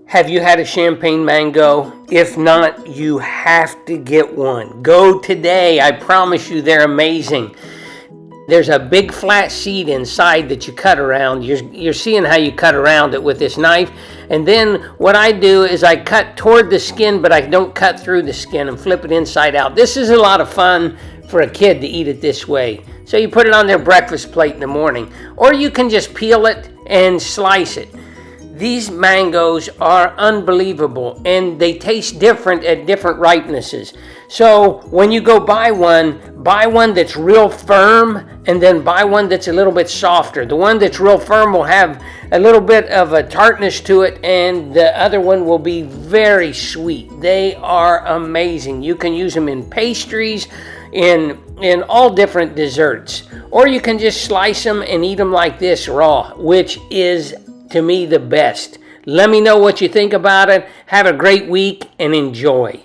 Have you had a champagne mango? If not, you have to get one. Go today. I promise you they're amazing. There's a big flat seed inside that you cut around. You're seeing how you cut around it with this knife. And then what I do is I cut toward the skin, but I don't cut through the skin and flip it inside out. This is a lot of fun for a kid to eat it this way. So you put it on their breakfast plate in the morning. Or you can just peel it and slice it. These mangoes are unbelievable, and they taste different at different ripenesses. So when you go buy one that's real firm, and then buy one that's a little bit softer. The one that's real firm will have a little bit of a tartness to it, and the other one will be very sweet. They are amazing. You can use them in pastries, in all different desserts. Or you can just slice them and eat them like this raw, which is to me the best. Let me know what you think about it. Have a great week and enjoy.